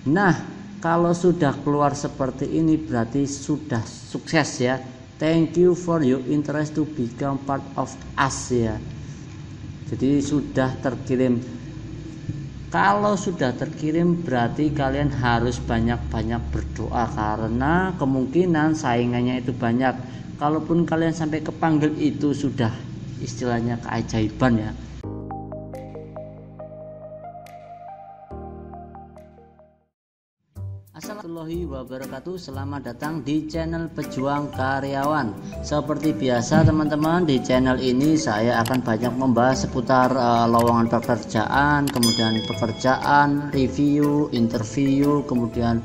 Nah, kalau sudah keluar seperti ini berarti sudah sukses ya. Thank you for your interest to become part of us ya. Jadi sudah terkirim. Kalau sudah terkirim berarti kalian harus banyak-banyak berdoa, karena kemungkinan saingannya itu banyak. Kalaupun kalian sampai kepanggil itu sudah istilahnya keajaiban ya. Assalamualaikum warahmatullahi wabarakatuh. Selamat datang di channel Pejuang Karyawan. Seperti biasa teman-teman, di channel ini saya akan banyak membahas seputar lowongan pekerjaan, kemudian pekerjaan, review, interview, kemudian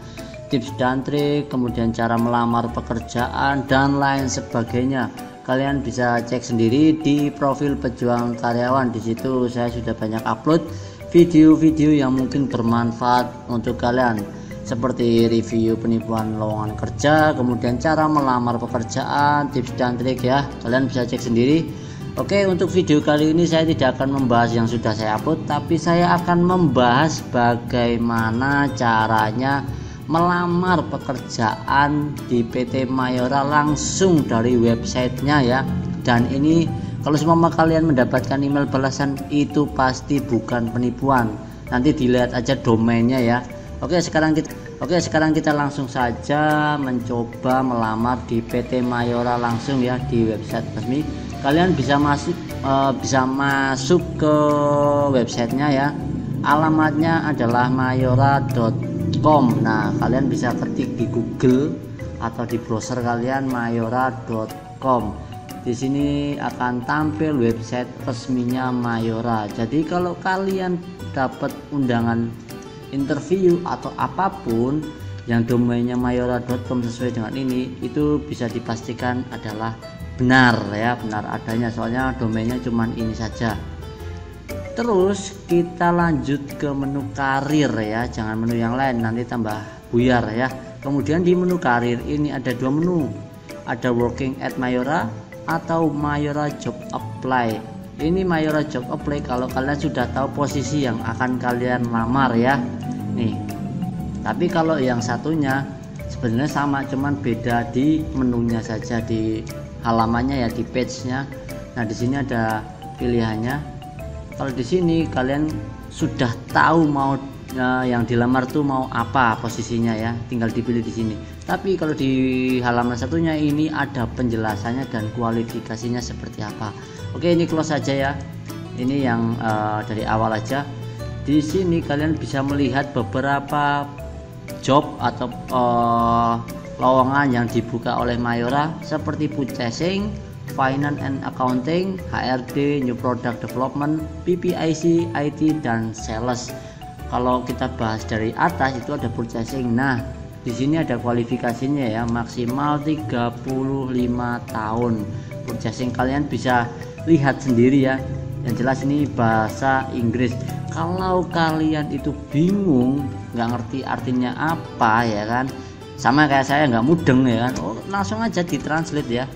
tips dan trik, kemudian cara melamar pekerjaan dan lain sebagainya. Kalian bisa cek sendiri di profil Pejuang Karyawan. Di situ saya sudah banyak upload video-video yang mungkin bermanfaat untuk kalian, seperti review penipuan lowongan kerja, kemudian cara melamar pekerjaan, tips dan trik ya. Kalian bisa cek sendiri. Oke, untuk video kali ini saya tidak akan membahas yang sudah saya upload, tapi saya akan membahas bagaimana caranya melamar pekerjaan di PT Mayora langsung dari websitenya ya. Dan ini kalau semua kalian mendapatkan email balasan itu pasti bukan penipuan. Nanti dilihat aja domainnya ya. Oke, sekarang kita langsung saja mencoba melamar di PT Mayora langsung ya, di website resmi. Kalian bisa masuk ke websitenya ya. Alamatnya adalah mayora.com. Nah, kalian bisa ketik di Google atau di browser kalian mayora.com. Di sini akan tampil website resminya Mayora. Jadi kalau kalian dapat undangan interview atau apapun yang domainnya mayora.com sesuai dengan ini, itu bisa dipastikan adalah benar ya, benar adanya, soalnya domainnya cuman ini saja. Terus kita lanjut ke menu karir ya, jangan menu yang lain nanti tambah buyar ya. Kemudian di menu karir ini ada dua menu, ada working at Mayora atau Mayora job apply. Ini Mayora job apply kalau kalian sudah tahu posisi yang akan kalian lamar ya. Nih. Tapi kalau yang satunya sebenarnya sama, cuman beda di menunya saja, di halamannya ya, di page-nya. Nah, di sini ada pilihannya. Kalau di sini kalian sudah tahu mau yang dilamar tuh mau apa posisinya ya, tinggal dipilih di sini. Tapi kalau di halaman satunya ini ada penjelasannya dan kualifikasinya seperti apa. Oke, ini close saja ya. Ini yang dari awal aja. Di sini kalian bisa melihat beberapa job atau lowongan yang dibuka oleh Mayora, seperti purchasing, finance and accounting, HRD, new product development, PPIC, IT dan sales. Kalau kita bahas dari atas itu ada purchasing. Nah, di sini ada kualifikasinya ya, maksimal 35 tahun. Purchasing kalian bisa lihat sendiri ya. Yang jelas ini bahasa Inggris. Kalau kalian itu bingung, nggak ngerti artinya apa ya kan, sama kayak saya nggak mudeng ya kan, langsung aja ditranslate ya.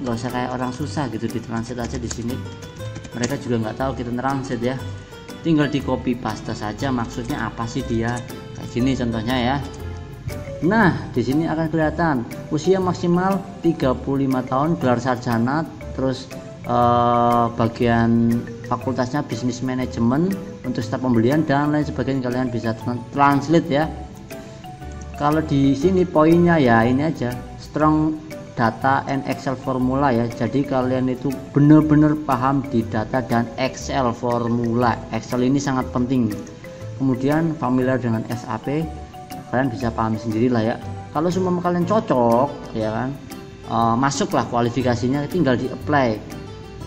Nggak usah kayak orang susah gitu, ditranslate aja di sini. Mereka juga nggak tahu kita translate ya. Tinggal di copy paste saja maksudnya apa sih dia, kayak gini contohnya ya. Nah, di sini akan kelihatan usia maksimal 35 tahun, gelar sarjana, terus bagian fakultasnya bisnis manajemen, untuk staf pembelian dan lain sebagainya. Kalian bisa translate ya. Kalau di sini poinnya ya ini aja, strong data and Excel formula ya. Jadi kalian itu benar-benar paham di data dan Excel formula. Excel ini sangat penting. Kemudian familiar dengan SAP, kalian bisa paham sendiri lah ya. Kalau semua kalian cocok ya kan, masuklah kualifikasinya, tinggal di apply.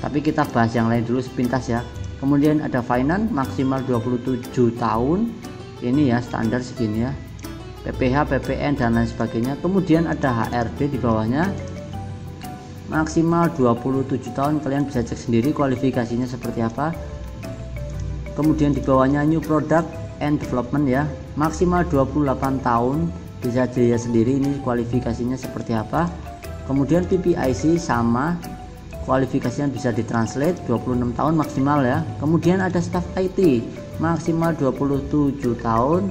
Tapi kita bahas yang lain dulu sepintas ya. Kemudian ada finance maksimal 27 tahun. Ini ya standar segini ya. PPH, PPN dan lain sebagainya. Kemudian ada HRD di bawahnya maksimal 27 tahun. Kalian bisa cek sendiri kualifikasinya seperti apa. Kemudian di bawahnya new product and development ya, maksimal 28 tahun. Bisa dilihat sendiri ini kualifikasinya seperti apa. Kemudian PPIC sama, kualifikasinya bisa ditranslate, 26 tahun maksimal ya. Kemudian ada staff IT maksimal 27 tahun.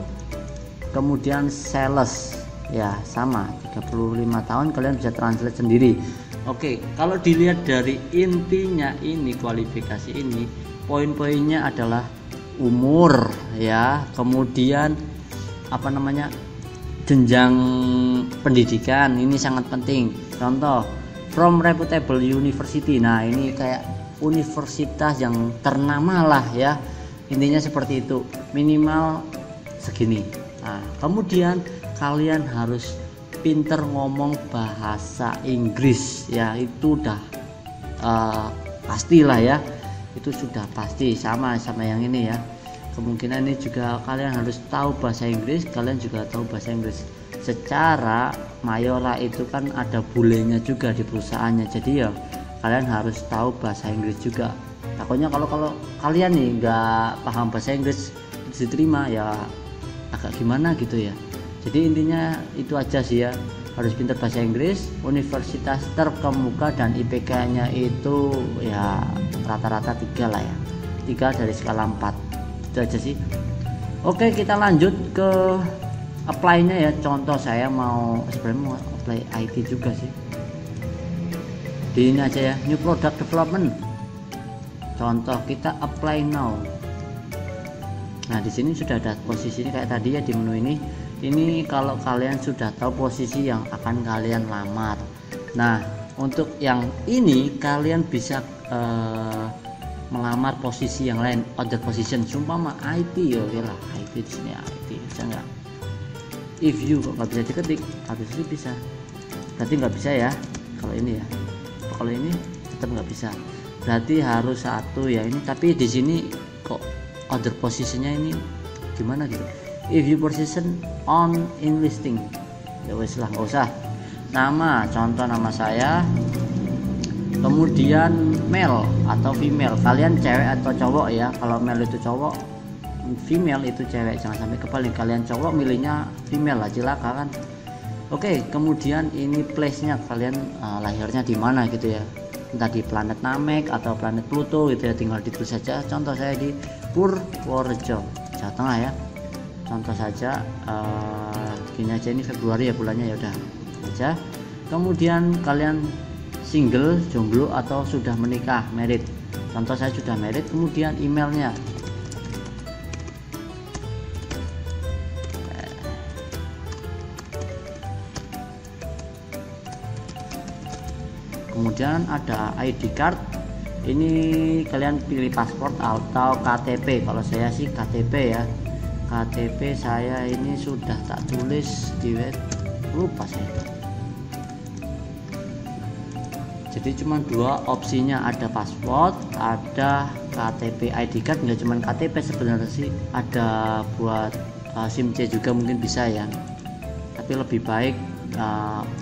kemudian sales ya sama 35 tahun, kalian bisa translate sendiri. Oke, kalau dilihat dari intinya ini kualifikasi ini, poin-poinnya adalah umur ya, kemudian apa namanya, jenjang pendidikan, ini sangat penting. Contoh, from reputable university. Nah, ini kayak universitas yang ternama lah ya, intinya seperti itu, minimal segini. Nah, kemudian kalian harus pinter ngomong bahasa Inggris ya, itu udah pastilah ya, itu sudah pasti, sama yang ini ya. Kemungkinan ini juga kalian harus tahu bahasa Inggris, kalian juga tahu bahasa Inggris. Secara Mayora itu kan ada bulenya juga di perusahaannya, jadi ya kalian harus tahu bahasa Inggris juga. Takutnya kalau kalian nih nggak paham bahasa Inggris diterima ya agak gimana gitu ya. Jadi intinya itu aja sih ya, harus pintar bahasa Inggris, universitas terkemuka dan IPK-nya itu ya rata-rata 3 lah ya, 3 dari skala 4. Itu aja sih. Oke, kita lanjut ke apply-nya ya. Contoh saya sebenarnya mau apply IT juga sih. Di ini aja ya, new product development. Contoh kita apply now. Nah, di sini sudah ada posisinya kayak tadi ya di menu ini. Ini kalau kalian sudah tahu posisi yang akan kalian lamar. Nah, untuk yang ini kalian bisa melamar posisi yang lain, other position. Sumpah IT ya, lah IT di sini IT bisa nggak? If you kok nggak bisa diketik, harusnya bisa. Berarti nggak bisa ya kalau ini ya. Kalau ini tetap nggak bisa. Berarti harus satu ya ini. Tapi di sini kok other posisinya ini gimana gitu? If you position on in listing, ya wes lah, nggak usah. Nama, contoh nama saya, kemudian male atau female, kalian cewek atau cowok ya. Kalau male itu cowok, female itu cewek, jangan sampai kebalik, kalian cowok milihnya female lah, celaka kan. Oke, kemudian ini place nya, kalian lahirnya di mana gitu ya, entah di planet Namek atau planet Pluto gitu ya, tinggal ditulis saja. Contoh saya di Purworejo, Jawa Tengah ya, contoh saja. Gini aja, ini Februari ya bulannya, ya udah aja. Kemudian kalian single, jomblo atau sudah menikah, married. Contoh saya sudah married. Kemudian emailnya, kemudian ada ID card. Ini kalian pilih paspor atau KTP. Kalau saya sih KTP ya, KTP saya ini sudah tak tulis di web, lupa saya. Jadi cuma 2 opsinya, ada paspor, ada KTP. ID card nggak cuma KTP sebenarnya sih, ada buat SIM C juga mungkin bisa ya, tapi lebih baik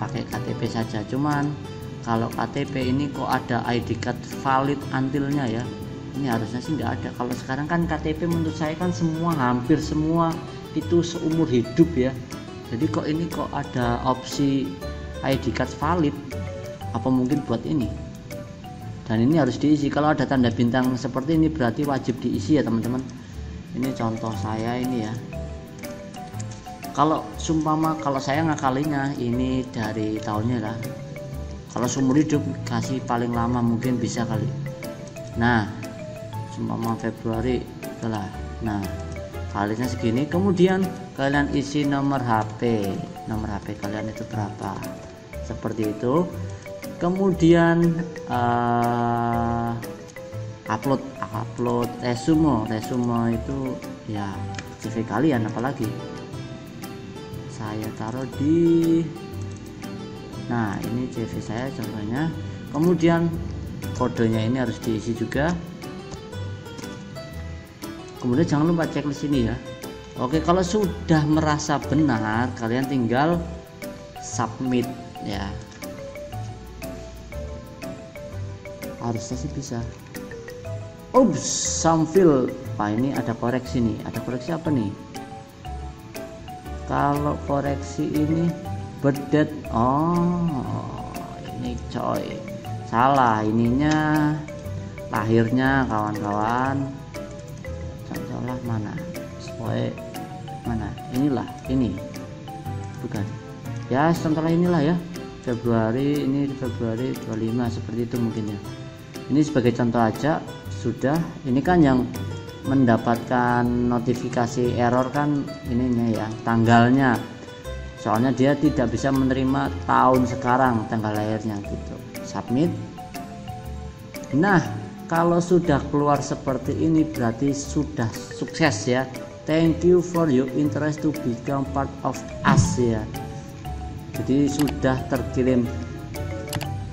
pakai KTP saja. Cuman kalau KTP ini kok ada ID card valid untilnya ya, ini harusnya sih nggak ada. Kalau sekarang kan KTP menurut saya kan semua, hampir semua itu seumur hidup ya. Jadi kok ini kok ada opsi ID card valid, apa mungkin buat ini, dan ini harus diisi. Kalau ada tanda bintang seperti ini berarti wajib diisi ya teman-teman. Ini contoh saya ini ya. Kalau sumpama kalau saya ngakalinya ini dari tahunnya lah, kalau seumur hidup kasih paling lama mungkin bisa kali. Nah, sumpama Februari itulah. Nah, kalinya segini. Kemudian kalian isi nomor HP kalian itu berapa, seperti itu. Kemudian upload resume itu ya CV kalian, apalagi saya taruh di, nah ini CV saya contohnya. Kemudian kodenya ini harus diisi juga. Kemudian jangan lupa checklist ini ya. Oke, kalau sudah merasa benar kalian tinggal submit ya, harusnya sih bisa. Oops, some field. Pak, ini ada koreksi nih. Ada koreksi apa nih? Kalau koreksi ini birth date, oh ini coy salah, ininya lahirnya kawan-kawan. Contohlah mana? Mana? inilah, ini bukan ya, contohnya inilah ya, Februari, ini Februari 25 seperti itu mungkin ya. Ini sebagai contoh aja. Sudah, ini kan yang mendapatkan notifikasi error kan ininya ya, tanggalnya, soalnya dia tidak bisa menerima tahun sekarang tanggal lahirnya gitu. Submit. Nah, kalau sudah keluar seperti ini berarti sudah sukses ya. Thank you for your interest to become part of us ya. Jadi sudah terkirim.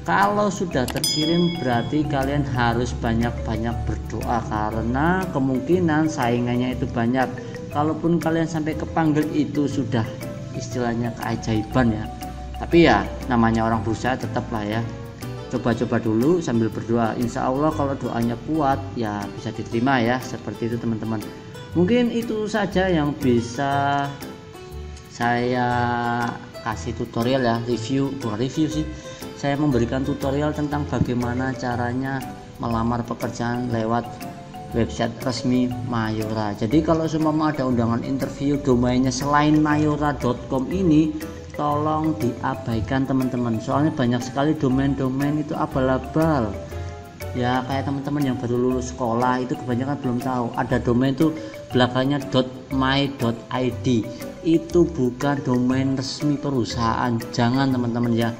Kalau sudah terkirim berarti kalian harus banyak-banyak berdoa, karena kemungkinan saingannya itu banyak. Kalaupun kalian sampai kepanggil itu sudah istilahnya keajaiban ya. Tapi ya namanya orang berusaha tetaplah ya. Coba-coba dulu sambil berdoa. Insya Allah kalau doanya kuat ya bisa diterima ya. Seperti itu teman-teman. Mungkin itu saja yang bisa saya kasih tutorial ya, review, bukan review sih, saya memberikan tutorial tentang bagaimana caranya melamar pekerjaan lewat website resmi Mayora. Jadi kalau semua ada undangan interview domainnya selain mayora.com ini, tolong diabaikan teman-teman, soalnya banyak sekali domain-domain itu abal-abal ya. Kayak teman-teman yang baru lulus sekolah itu kebanyakan belum tahu ada domain itu belakangnya .my.id, itu bukan domain resmi perusahaan. Jangan teman-teman ya,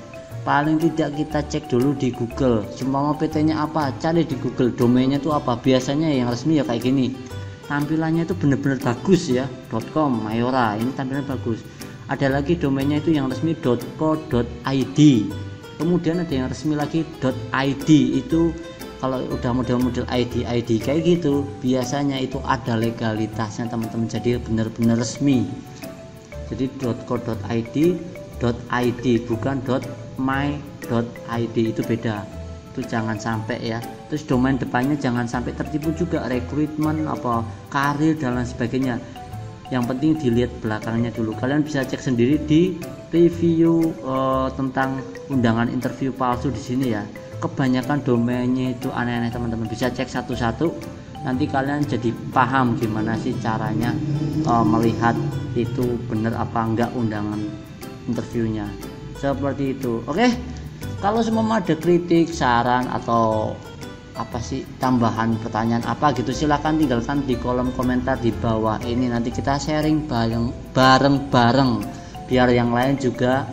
paling tidak kita cek dulu di Google. Semua PT nya apa, cari di Google domainnya itu apa. Biasanya yang resmi ya kayak gini, tampilannya itu bener-bener bagus ya, .com Mayora ini tampilannya bagus. Ada lagi domainnya itu yang resmi .co.id, kemudian ada yang resmi lagi .id. Itu kalau udah model-model ID kayak gitu biasanya itu ada legalitasnya teman-teman, jadi benar-benar resmi. Jadi .co.id bukan .my.id, itu beda, itu jangan sampai ya. Terus domain depannya jangan sampai tertipu juga, rekrutmen apa karir dan lain sebagainya. Yang penting dilihat belakangnya dulu. Kalian bisa cek sendiri di review tentang undangan interview palsu di sini ya. Kebanyakan domainnya itu aneh-aneh teman-teman, bisa cek satu-satu, nanti kalian jadi paham gimana sih caranya melihat itu bener apa enggak undangan interviewnya, seperti itu. Oke, kalau semua ada kritik, saran atau apa sih tambahan pertanyaan apa gitu, silahkan tinggalkan di kolom komentar di bawah ini, nanti kita sharing bareng-bareng biar yang lain juga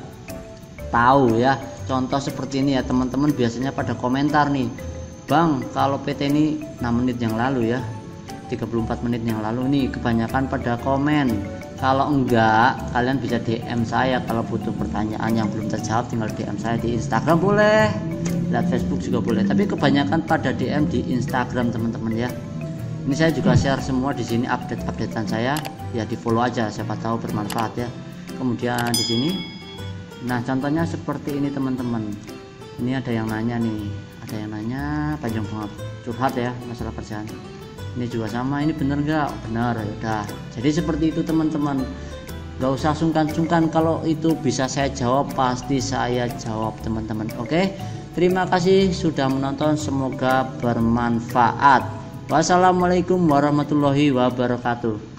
tahu ya. Contoh seperti ini ya teman-teman, biasanya pada komentar nih, Bang kalau PT ini 6 menit yang lalu ya, 34 menit yang lalu nih, kebanyakan pada komen. Kalau enggak kalian bisa DM saya, kalau butuh pertanyaan yang belum terjawab tinggal DM saya di Instagram boleh, lihat Facebook juga boleh, tapi kebanyakan pada DM di Instagram teman-teman ya. Ini saya juga share semua di sini update-updatean saya ya, di follow aja siapa tahu bermanfaat ya. Kemudian di sini, nah contohnya seperti ini teman-teman. Ini ada yang nanya nih, ada yang nanya panjang banget, curhat ya masalah kerjaan. Ini juga sama, ini bener nggak? Bener ya udah. Jadi seperti itu teman-teman, nggak usah sungkan-sungkan, kalau itu bisa saya jawab pasti saya jawab teman-teman. Oke, terima kasih sudah menonton, semoga bermanfaat. Wassalamualaikum warahmatullahi wabarakatuh.